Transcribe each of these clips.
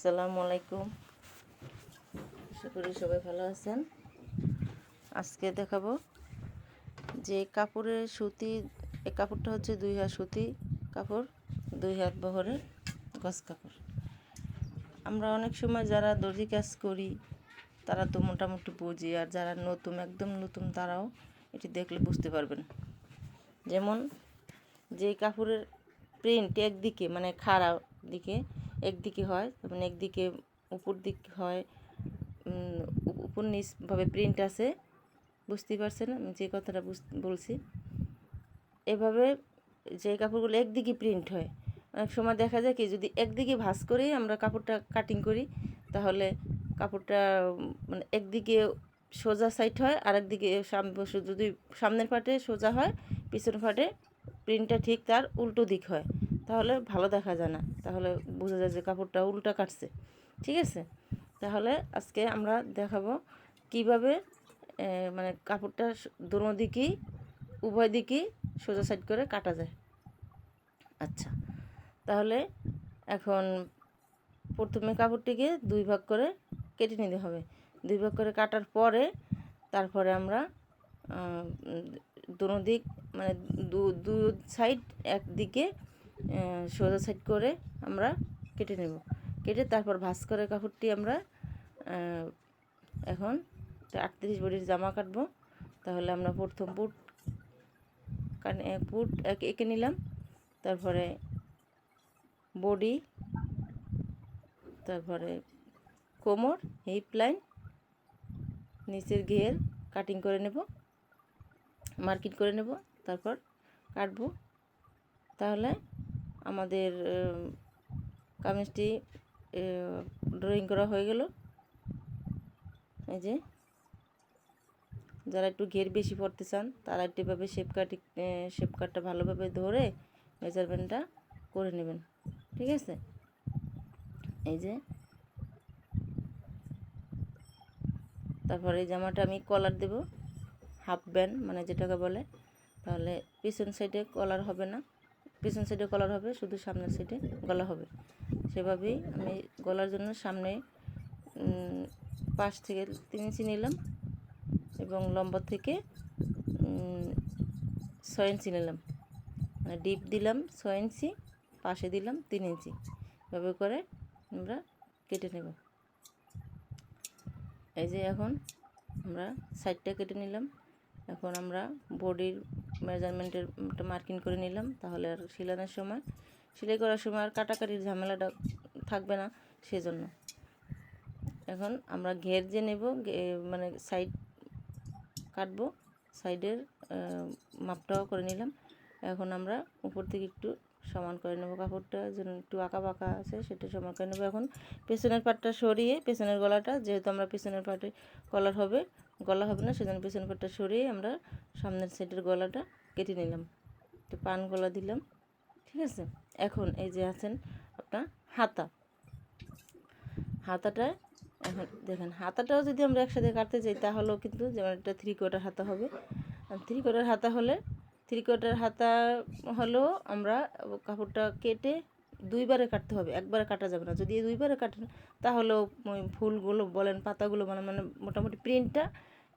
আসসালামু আলাইকুম। আশা করি সবাই ভালো আছেন। আজকে দেখাবো যে কাপড়ের সুতি। এই কাপড়টা হচ্ছে 2 হাত সুতি কাপড়, 2 হাত বহরের গজ কাপড়। আমরা অনেক সময় যারা দর্জি কাজ করি তারা তো মোটামুটি বুঝি, আর যারা নতুন, একদম নতুন, তারাও এটি দেখলে বুঝতে পারবেন। যেমন যে কাপড়ের প্রিন্ট একদিকে, মানে খাড়া দিকে একদিকে হয়, মানে একদিকে উপর দিক হয়, উপর নিচভাবে প্রিন্ট আছে। বুঝতেই পারছেন আমি যে কথাটা বলছি। এভাবে যে কাপড়গুলো একদিকে প্রিন্ট হয়, অনেক সময় দেখা যায় কি, যদি একদিকে ভাঁজ করেই আমরা কাপড়টা কাটিং করি তাহলে কাপড়টা মানে একদিকে সোজা সাইড হয়, আর একদিকে যদি সামনের পাটে সোজা হয়, পিছনের পাটে প্রিন্টটা ঠিক তার উল্টো দিক হয়, তাহলে ভালো দেখা যায় না, তাহলে বোঝা যায় যে কাপড়টা উল্টা কাটছে। ঠিক আছে, তাহলে আজকে আমরা দেখাবো কিভাবে মানে কাপড়টা দোনো দিকেই, উভয় দিকেই সোজা সাইড করে কাটা যায়। আচ্ছা, তাহলে এখন প্রথমে কাপড়টিকে 2 ভাগ করে কেটে নিতে হবে। 2 ভাগ করে কাটার পরে তারপরে আমরা দোনো দিক, মানে দু সাইড একদিকে সোজা সাইড করে আমরা কেটে নেব। কেটে তারপর ভাঁজ করে কাপড়টি আমরা এখন 38 বডির জামা কাটবো। তাহলে আমরা প্রথম পুট এঁকে নিলাম, তারপরে বডি, তারপরে কোমর, হিপ লাইন, নিচের ঘের কাটিং করে নেব, মার্কিং করে নেব, তারপর কাটবো। তাহলে আমাদের কামিজটি ড্রয়িং করা হয়ে গেল। এই যে যারা একটু ঘের বেশি পড়তে চান তারা একটু এভাবে শেপ কাটটা ভালোভাবে ধরে মেজারমেন্টটা করে নেবেন। ঠিক আছে, এই যে তারপরে এই জামাটা আমি কলার দেব, হাফ ব্যান্ড মানে যেটাকে বলে। তাহলে পিছন সাইডে কলার হবে না, পিছন সাইডে কলার হবে, শুধু সামনের সাইডে গলা হবে। সেভাবেই আমি গলার জন্য সামনে পাশ থেকে 3 ইঞ্চি নিলাম এবং লম্বা থেকে 6 ইঞ্চি নিলাম, মানে ডিপ দিলাম 6 ইঞ্চি, পাশে দিলাম 3 ইঞ্চি, এভাবে করে আমরা কেটে নেব। এই যে এখন আমরা সাইডটা কেটে নিলাম। এখন আমরা বডির মেজারমেন্টের মার্কিং করে নিলাম, তাহলে আর সেলাই করার সময় আর কাটাকাটির ঝামেলাটা থাকবে না, সেজন্য। এখন আমরা ঘের যে নেব, মানে সাইড কাটবো, সাইডের মাপটাও করে নিলাম। এখন আমরা উপর থেকে একটু সমান করে নেব, কাপড়টা যেন একটু আঁকা বাঁকা আছে সেটা সমান করে নেব। এখন পেছনের পাটটা সরিয়ে, পেছনের গলাটা, যেহেতু আমরা পেছনের পাটে গলা হবে না, সেজন্য পেছনের পাটটা সরিয়ে আমরা সামনের সাইডের গলাটা কেটে নিলাম, একটু পান গলা দিলাম। ঠিক আছে, এখন এই যে আছেন আপনার হাতাটা, এখন দেখেন হাতাটাও যদি আমরা একসাথে কাটতে চাই তাহলেও কিন্তু, যেমন একটা 3/4 হাতা হবে। 3/4 হাতা হলেও আমরা কাপড়টা কেটে 2 বারে কাটতে হবে, একবারে কাটা যাবে না। যদি 2 বারে কাটেন তাহলেও ফুলগুলো বলেন, পাতাগুলো বলেন, মানে মোটামুটি প্রিন্টটা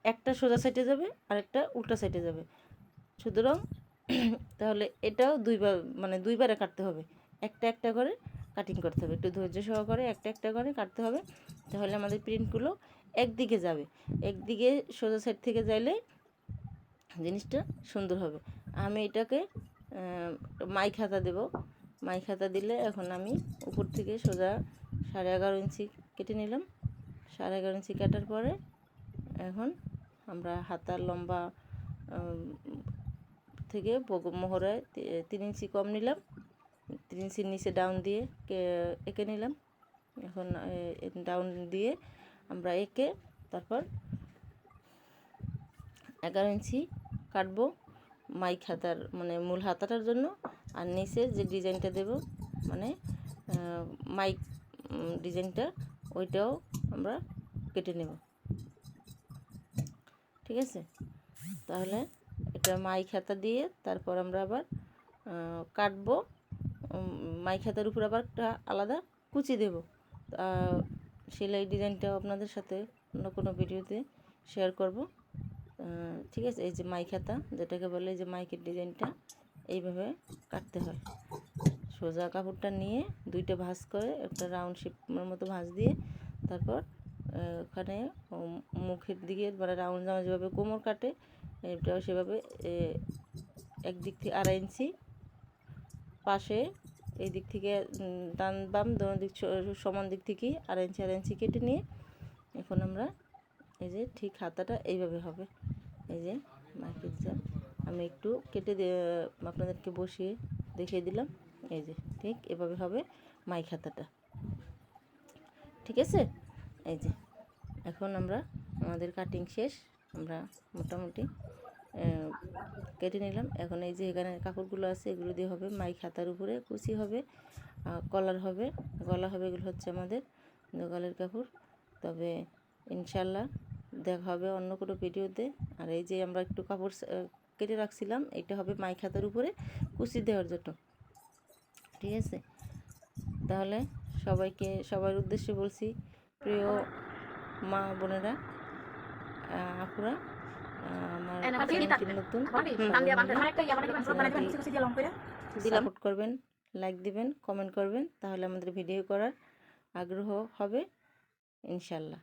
একটা সোজা সাইডে যাবে আর একটা উল্টা সাইডে যাবে। সুতরাং তাহলে এটাও 2 বারে কাটতে হবে, একটা করে কাটিং করতে হবে, একটু ধৈর্য সহকারে একটা করে কাটতে হবে। তাহলে আমাদের প্রিন্টগুলো একদিকে যাবে, একদিকে সোজা সাইড থেকে যাইলে জিনিসটা সুন্দর হবে। আমি এটাকে মাইক হাতা দেব, মাইক হাতা দিলে এখন আমি উপর থেকে সোজা 11.5 ইঞ্চি কেটে নিলাম। 11.5 ইঞ্চি কাটার পরে এখন আমরা হাতার লম্বা থেকে মোহরায় 3 ইঞ্চি কম নিলাম, 3 ইঞ্চির নিচে ডাউন দিয়ে এঁকে নিলাম। এখন ডাউন দিয়ে আমরা এঁকে তারপর 11 ইঞ্চি কাটবো মাইক হাতার, মানে মূল হাতাটার জন্য। আর নিচে যে ডিজাইনটা দেব, মানে মাইক ডিজাইনটা, ওইটাও আমরা কেটে নেব। ঠিক আছে, তাহলে এটা মাইক হাতা দিয়ে তারপর আমরা আবার কাটবো। মাইক হাতার উপর আবার একটা আলাদা কুচি দেব, সেলাই ডিজাইনটাও আপনাদের সাথে অন্য কোনো ভিডিওতে শেয়ার করব। ঠিক আছে, এই যে মাইক হাতা যেটাকে বলে, এই যে মাইকের ডিজাইনটা এইভাবে কাটতে হয়। সোজা কাপড়টা নিয়ে দুইটা ভাঁজ করে একটা রাউন্ড শেপের মতো ভাঁজ দিয়ে তারপর ওখানে মুখের দিকে মানে রাউন্ড জামা যেভাবে কোমর কাটে এটাও সেভাবে একদিক থেকে 2.5 ইঞ্চি পাশে এই দিক থেকে ডান বাম দোনো দিক সমান দিক থেকেই 2.5 ইঞ্চি কেটে নিয়ে এখন আমরা এই যে ঠিক হাতাটা এইভাবে হবে। এই যে মাইকের আমি একটু কেটে আপনাদেরকে বসিয়ে দেখিয়ে দিলাম। এই যে ঠিক এভাবে হবে মাইক হাতাটা। ঠিক আছে, এই যে এখন আমরা আমাদের কাটিং শেষ, আমরা মোটামুটি কেটে নিলাম। এখন এই যে এখানে কাপড়গুলো আছে এগুলো দিয়ে হবে মাইক হাতার উপরে কুচি হবে, কলার হবে, গলা হবে। এগুলো হচ্ছে আমাদের গলার কাপড়। তবে ইনশাল্লাহ দেখা হবে অন্য কোনো ভিডিওতে। আর এই যে আমরা একটু কাপড় কেটে রাখছিলাম, এটা হবে মাইক হাতার উপরে কুচি দেওয়ার জন্য। ঠিক আছে, তাহলে সবার উদ্দেশ্যে বলছি, প্রিয় মা বোনেরা, আপুরা, আমার চ্যানেলটি নতুন, সাপোর্ট করবেন, লাইক দিবেন, কমেন্ট করবেন, তাহলে আমাদের ভিডিও করার আগ্রহ হবে ইনশাল্লাহ।